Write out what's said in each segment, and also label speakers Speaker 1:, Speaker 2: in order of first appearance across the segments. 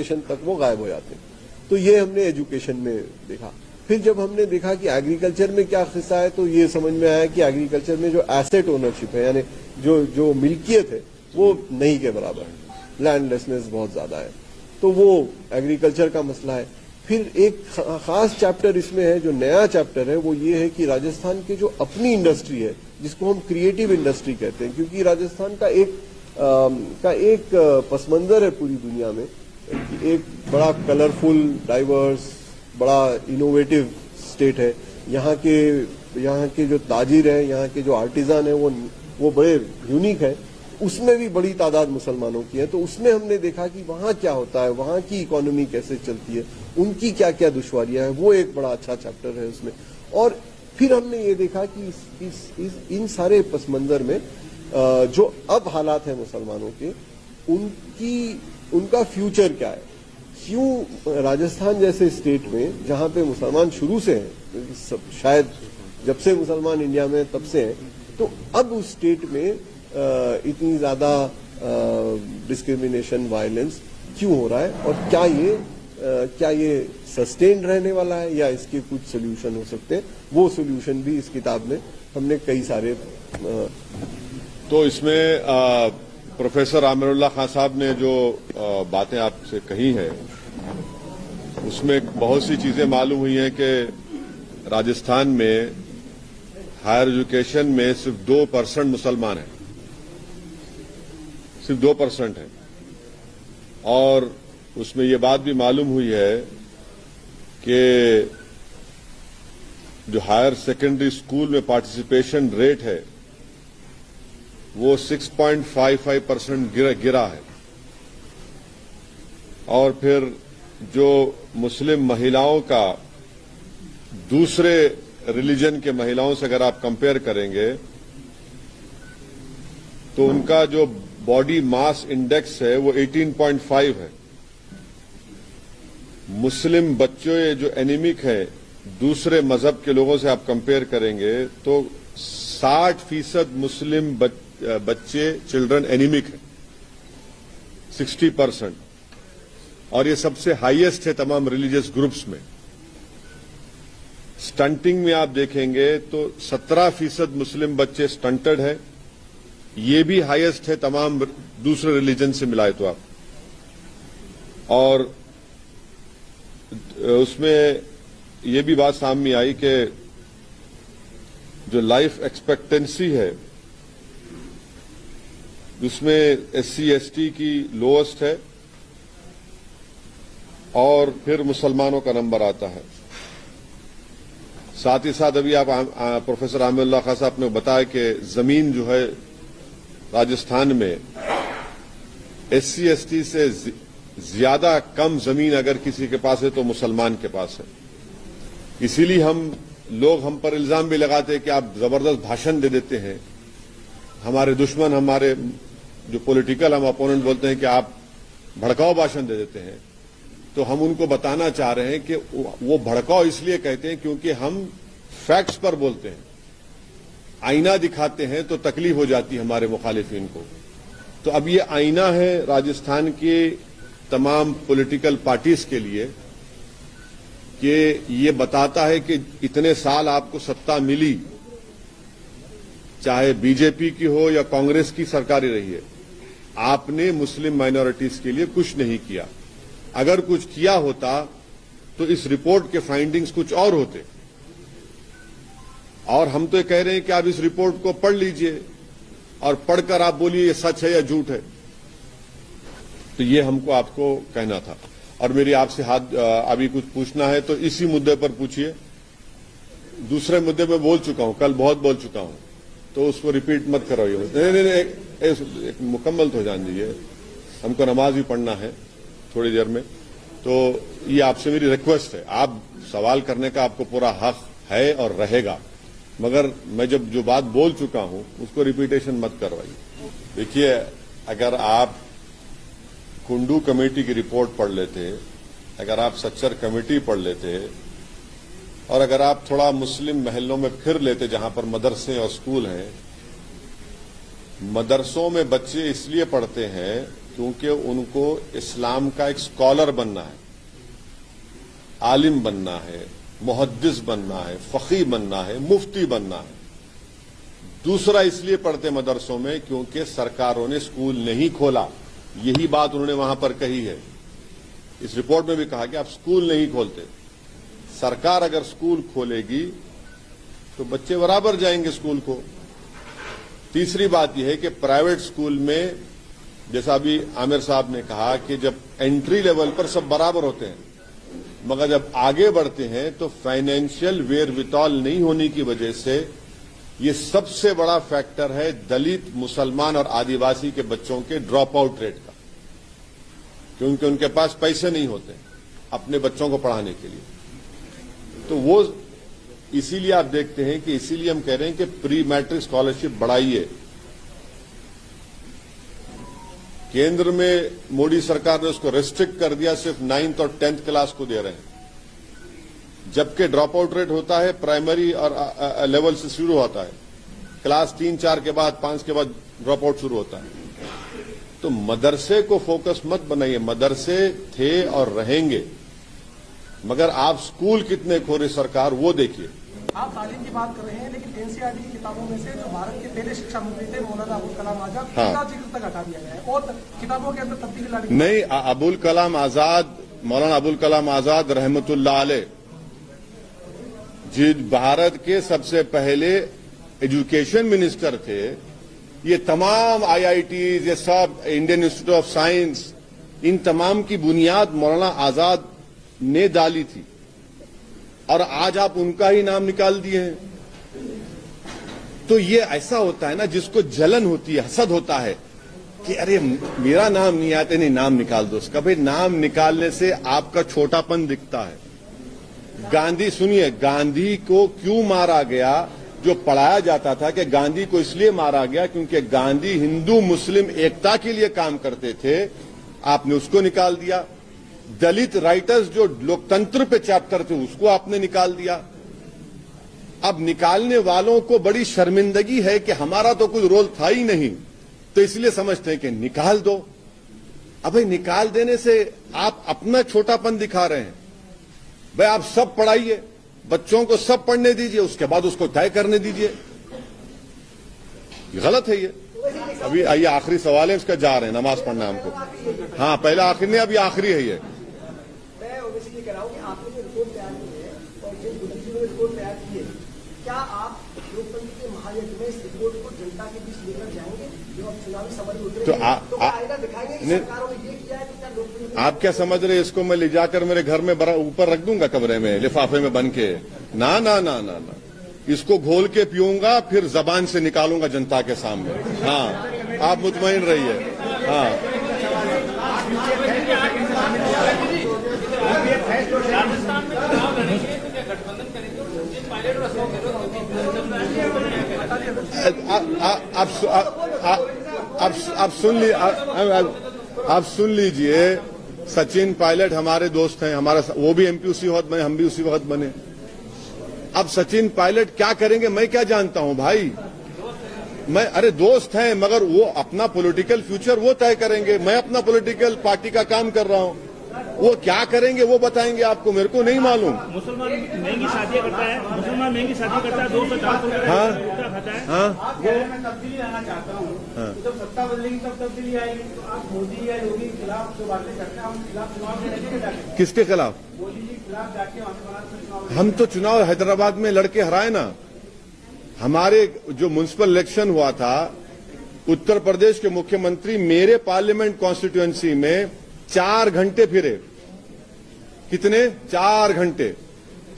Speaker 1: Education तक वो गायब हो जाते हैं। तो ये हमने एजुकेशन में देखा। फिर जब हमने देखा कि एग्रीकल्चर में क्या हिस्सा है, तो ये समझ में आया कि एग्रीकल्चर में जो एसेट ओनरशिप है, यानी जो मिल्कियत है, वो नहीं के बराबर है, लैंडलेसनेस बहुत ज्यादा है, तो वो एग्रीकल्चर का मसला है। फिर एक खास चैप्टर इसमें है, जो नया चैप्टर है, वो ये है कि राजस्थान की जो अपनी इंडस्ट्री है, जिसको हम क्रिएटिव इंडस्ट्री कहते हैं, क्योंकि राजस्थान का एक पस मंजर है पूरी दुनिया में, एक बड़ा कलरफुल, डाइवर्स, बड़ा इनोवेटिव स्टेट है। यहाँ के जो ताजिर हैं, यहाँ के जो आर्टिजान हैं, वो बड़े यूनिक है। उसमें भी बड़ी तादाद मुसलमानों की है। तो उसमें हमने देखा कि वहाँ क्या होता है, वहाँ की इकोनॉमी कैसे चलती है, उनकी क्या क्या दुश्वारियां हैं, वो एक बड़ा अच्छा चैप्टर है उसमें। और फिर हमने ये देखा कि इन सारे पस मंजर में जो अब हालात हैं मुसलमानों के, उनका फ्यूचर क्या है। क्यों राजस्थान जैसे स्टेट में, जहां पे मुसलमान शुरू से हैं, शायद जब से मुसलमान इंडिया में तब से हैं, तो अब उस स्टेट में इतनी ज्यादा डिस्क्रिमिनेशन, वायलेंस क्यों हो रहा है, और क्या ये सस्टेन रहने वाला है, या इसके कुछ सोल्यूशन हो सकते हैं। वो सोल्यूशन भी इस किताब में हमने कई सारे
Speaker 2: तो इसमें प्रोफेसर आमिरुल्लाह खान साहब ने जो बातें आपसे कही हैं, उसमें बहुत सी चीजें मालूम हुई हैं कि राजस्थान में हायर एजुकेशन में सिर्फ 2% मुसलमान हैं, सिर्फ 2% हैं। और उसमें ये बात भी मालूम हुई है कि जो हायर सेकेंडरी स्कूल में पार्टिसिपेशन रेट है, वो 6.55% गिरा है। और फिर जो मुस्लिम महिलाओं का दूसरे रिलीजन के महिलाओं से अगर आप कंपेयर करेंगे, तो उनका जो बॉडी मास इंडेक्स है वो 18.5 है। मुस्लिम बच्चे जो एनीमिक है, दूसरे मजहब के लोगों से आप कंपेयर करेंगे तो 60% मुस्लिम बच्चे, चिल्ड्रन एनीमिक है, 60%। और ये सबसे हाईएस्ट है तमाम रिलीजियस ग्रुप्स में। स्टंटिंग में आप देखेंगे तो 17% मुस्लिम बच्चे स्टंटेड है, ये भी हाईएस्ट है तमाम दूसरे रिलीजन से मिलाए तो आप। और उसमें ये भी बात सामने आई कि जो लाइफ एक्सपेक्टेंसी है, उसमें SC ST की लोएस्ट है, और फिर मुसलमानों का नंबर आता है। साथ ही साथ अभी आप प्रोफेसर आमिरुल्लाह खान साहब ने बताया कि जमीन जो है राजस्थान में SC ST से ज्यादा कम जमीन अगर किसी के पास है तो मुसलमान के पास है। इसीलिए लोग हम पर इल्जाम भी लगाते हैं कि आप जबरदस्त भाषण दे देते हैं। हमारे दुश्मन, हमारे जो पॉलिटिकल हम अपोनेंट बोलते हैं कि आप भड़काऊ भाषण दे देते हैं। तो हम उनको बताना चाह रहे हैं कि वो भड़काऊ इसलिए कहते हैं क्योंकि हम फैक्ट्स पर बोलते हैं, आईना दिखाते हैं तो तकलीफ हो जाती है हमारे मुखालिफिन को। तो अब ये आईना है राजस्थान के तमाम पॉलिटिकल पार्टीज के लिए कि ये बताता है कि इतने साल आपको सत्ता मिली, चाहे बीजेपी की हो या कांग्रेस की सरकार रही है, आपने मुस्लिम माइनॉरिटीज के लिए कुछ नहीं किया। अगर कुछ किया होता तो इस रिपोर्ट के फाइंडिंग्स कुछ और होते। और हम तो ये कह रहे हैं कि आप इस रिपोर्ट को पढ़ लीजिए और पढ़कर आप बोलिए ये सच है या झूठ है। तो ये हमको आपको कहना था। और मेरी आपसे अभी कुछ पूछना है तो इसी मुद्दे पर पूछिए। दूसरे मुद्दे में बोल चुका हूं, कल बहुत बोल चुका हूं, तो उसको रिपीट मत कराइए। नहीं, एक मुकम्मल तो जान दीजिए, हमको नमाज भी पढ़ना है थोड़ी देर में। तो ये आपसे मेरी रिक्वेस्ट है, आप सवाल करने का आपको पूरा हक है और रहेगा, मगर मैं जो बात बोल चुका हूं उसको रिपीटेशन मत करवाइए। देखिए, अगर आप कुंडू कमेटी की रिपोर्ट पढ़ लेते, अगर आप सच्चर कमेटी पढ़ लेते, और अगर आप थोड़ा मुस्लिम महलों में फिर लेते जहां पर मदरसे और स्कूल हैं, मदरसों में बच्चे इसलिए पढ़ते हैं क्योंकि उनको इस्लाम का एक स्कॉलर बनना है, आलिम बनना है, मुहद्दिस बनना है, फकीह बनना है, मुफ्ती बनना है। दूसरा इसलिए पढ़ते मदरसों में क्योंकि सरकारों ने स्कूल नहीं खोला। यही बात उन्होंने वहां पर कही है। इस रिपोर्ट में भी कहा कि आप स्कूल नहीं खोलते। सरकार अगर स्कूल खोलेगी तो बच्चे बराबर जाएंगे स्कूल को। तीसरी बात यह है कि प्राइवेट स्कूल में, जैसा अभी आमिर साहब ने कहा कि जब एंट्री लेवल पर सब बराबर होते हैं, मगर जब आगे बढ़ते हैं तो फाइनेंशियल वेरवितौल नहीं होने की वजह से ये सबसे बड़ा फैक्टर है दलित, मुसलमान और आदिवासी के बच्चों के ड्रॉप आउट रेट का, क्योंकि उनके पास पैसे नहीं होते अपने बच्चों को पढ़ाने के लिए। तो वो इसीलिए आप देखते हैं कि इसीलिए हम कह रहे हैं कि प्री मैट्रिक स्कॉलरशिप बढ़ाइए। केंद्र में मोदी सरकार ने उसको रेस्ट्रिक्ट कर दिया, सिर्फ 9th और 10th क्लास को दे रहे हैं, जबकि ड्रॉप आउट रेट होता है प्राइमरी और लेवल से शुरू होता है, क्लास 3, 4 के बाद 5 के बाद ड्रॉप आउट शुरू होता है। तो मदरसे को फोकस मत बनाइए। मदरसे थे और रहेंगे, मगर आप स्कूल कितने खोरे सरकार वो देखिए।
Speaker 3: आप तालीम की बात कर रहे हैं, लेकिन एनसीईआरटी की किताबों में से जो भारत के पहले शिक्षा मंत्री थे मौलाना अबुल कलाम आजाद, उनका जिक्र तक हटा दिया गया है और किताबों के अंदर तब्दीली लाने
Speaker 2: नहीं। अबुल कलाम आजाद, मौलाना अबुल कलाम आजाद रहमतुल्लाह अलैह जी भारत के सबसे पहले एजुकेशन मिनिस्टर थे। ये तमाम आईआईटीज, ये सब इंडियन इंस्टीट्यूट ऑफ साइंस, इन तमाम की बुनियाद मौलाना आजाद ने डाली थी, और आज आप उनका ही नाम निकाल दिए हैं। तो ये ऐसा होता है ना, जिसको जलन होती है, हसद होता है कि अरे मेरा नाम नहीं आता, नहीं नाम निकाल दो उसका। भाई नाम निकालने से आपका छोटापन दिखता है। गांधी, सुनिए, गांधी को क्यों मारा गया? जो पढ़ाया जाता था कि गांधी को इसलिए मारा गया क्योंकि गांधी हिंदू मुस्लिम एकता के लिए काम करते थे, आपने उसको निकाल दिया। दलित राइटर्स जो लोकतंत्र पे चैप्टर थे उसको आपने निकाल दिया। अब निकालने वालों को बड़ी शर्मिंदगी है कि हमारा तो कोई रोल था ही नहीं, तो इसलिए समझते हैं कि निकाल दो। अब भाई निकाल देने से आप अपना छोटापन दिखा रहे हैं। भाई आप सब पढ़ाइए, बच्चों को सब पढ़ने दीजिए, उसके बाद उसको तय करने दीजिए। गलत है ये। अभी आइए आखिरी सवाल है, इसका जा रहे हैं, नमाज पढ़ना है हमको। हाँ, पहला आखिरी नहीं, अभी आखिरी है ये।
Speaker 4: मैं ओबीसी कह रहा हूं कि आपने जो रिपोर्ट तैयार की है और जिन बुद्धिजीवियों ने रिपोर्ट तैयार की है, क्या आप लोकतंत्र के महायज्ञ में इस रिपोर्ट को जनता के बीच लेकर जाएंगे? जो अब चुनावी समरी उतरे तो आएगा दिखाएंगे कि सरकारों ने ये किया है, तो क्या लोकतंत्र?
Speaker 2: आप क्या समझ रहे, इसको मैं ले जाकर मेरे घर में ऊपर रख दूंगा कमरे में लिफाफे में बन के? ना ना ना ना ना, इसको घोल के पीऊंगा, फिर जबान से निकालूंगा जनता के सामने। हाँ, आप मुतमईन रहिए। हाँ, आप सुन लीजिए, सचिन पायलट हमारे दोस्त हैं, हमारा वो भी एमपी उसी वक्त बने, हम भी उसी वक्त बने। अब सचिन पायलट क्या करेंगे मैं क्या जानता हूं भाई। मैं, अरे दोस्त हैं, मगर वो अपना पॉलिटिकल फ्यूचर वो तय करेंगे। मैं अपना पॉलिटिकल पार्टी का काम कर रहा हूं, वो क्या करेंगे वो बताएंगे आपको, मेरे को नहीं मालूम।
Speaker 5: मुसलमान महंगी शादियां करता है, मुसलमान महंगी शादी करता है, 200-400 खाता है।
Speaker 2: हाँ,
Speaker 3: मैं तब्दीली लाना चाहता हूँ। जब सत्ता बदलेगी तब तब्दीली आएगी। तो आप मोदी या योगी के खिलाफ जो बातें करते हैं, हम खिलाफ चुनाव में लड़ेंगे जाके?
Speaker 2: किसके खिलाफ?
Speaker 3: मोदी जी के खिलाफ जाके वहां से चुनाव।
Speaker 2: हम तो चुनाव हैदराबाद में लड़के हराए ना। हमारे जो म्युनिसिपल इलेक्शन हुआ था, उत्तर प्रदेश के मुख्यमंत्री मेरे पार्लियामेंट कॉन्स्टिट्यूएंसी में 4 घंटे फिरे। कितने? 4 घंटे।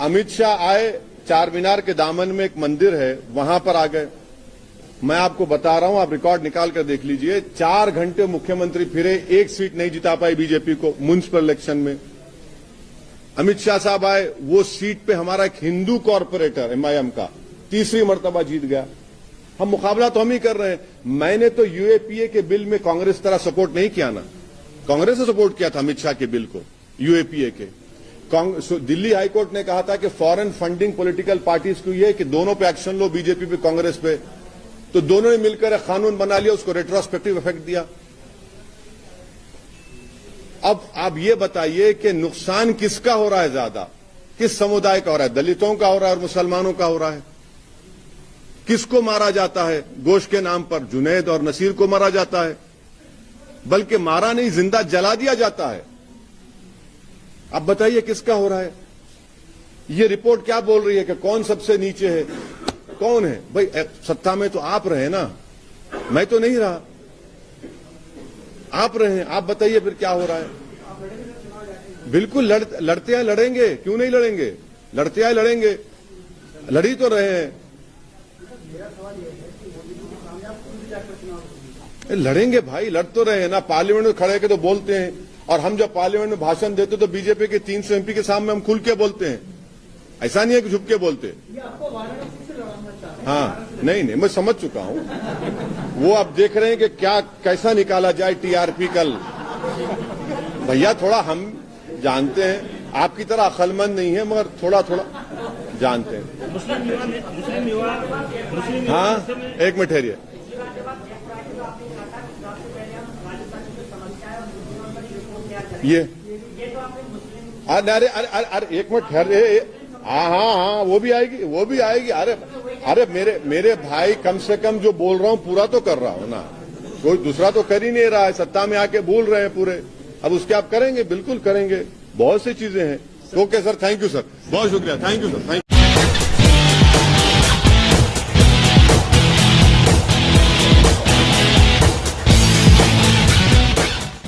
Speaker 2: अमित शाह आए, चार मीनार के दामन में एक मंदिर है, वहां पर आ गए। मैं आपको बता रहा हूं, आप रिकॉर्ड निकाल कर देख लीजिए। 4 घंटे मुख्यमंत्री फिरे, एक सीट नहीं जिता पाई बीजेपी को म्युनिसिपल इलेक्शन में। अमित शाह साहब आए, वो सीट पे हमारा एक हिंदू कॉर्पोरेटर एमआईएम का तीसरी मर्तबा जीत गया। हम मुकाबला तो हम ही कर रहे हैं। मैंने तो यूएपीए के बिल में कांग्रेस तरह सपोर्ट नहीं किया ना, कांग्रेस ने सपोर्ट किया था अमित शाह के बिल को, यूएपीए के। दिल्ली हाईकोर्ट ने कहा था कि फॉरेन फंडिंग पॉलिटिकल पार्टीज को ये कि दोनों पे एक्शन लो, बीजेपी पे कांग्रेस पे। तो दोनों ने मिलकर एक कानून बना लिया, उसको रेट्रोस्पेक्टिव इफेक्ट दिया। अब आप ये बताइए कि नुकसान किसका हो रहा है ज्यादा, किस समुदाय का हो रहा है? दलितों का हो रहा है और मुसलमानों का हो रहा है। किसको मारा जाता है गोश्त के नाम पर? जुनैद और नसीर को मारा जाता है, बल्कि मारा नहीं, जिंदा जला दिया जाता है। अब बताइए किसका हो रहा है? ये रिपोर्ट क्या बोल रही है कि कौन सबसे नीचे है? कौन है भाई? सत्ता में तो आप रहे ना, मैं तो नहीं रहा, आप रहे हैं। आप बताइए फिर क्या हो रहा है? बिल्कुल लड़ते हैं, लड़ेंगे, क्यों नहीं लड़ेंगे? लड़ते हैं, लड़ेंगे, लड़ी तो रहे हैं, लड़ेंगे भाई, लड़ तो रहे हैं ना। पार्लियामेंट में खड़े के तो बोलते हैं, और हम जब पार्लियामेंट में भाषण देते तो बीजेपी के 300 एमपी के सामने हम खुल के बोलते हैं, ऐसा नहीं है कि झुक के बोलते। हाँ, नहीं नहीं, मैं समझ चुका हूं। वो अब देख रहे हैं कि क्या कैसा निकाला जाए टीआरपी कल। भैया थोड़ा हम जानते हैं, आपकी तरह अक्लमंद नहीं है, मगर थोड़ा थोड़ा जानते हैं। हाँ, एक मिनट ठहरिए। ये अरे अरे अरे अरे एक मिनट ठहरे। हाँ हाँ हाँ, वो भी आएगी, वो भी आएगी। अरे अरे मेरे भाई, कम से कम जो बोल रहा हूं पूरा तो कर रहा हूं ना, कोई दूसरा तो कर ही नहीं रहा है। सत्ता में आके भूल रहे हैं पूरे, अब उसके आप करेंगे, बिल्कुल करेंगे, बहुत सी चीजें हैं। Okay sir, thank you sir, बहुत शुक्रिया, thank you sir, thank you.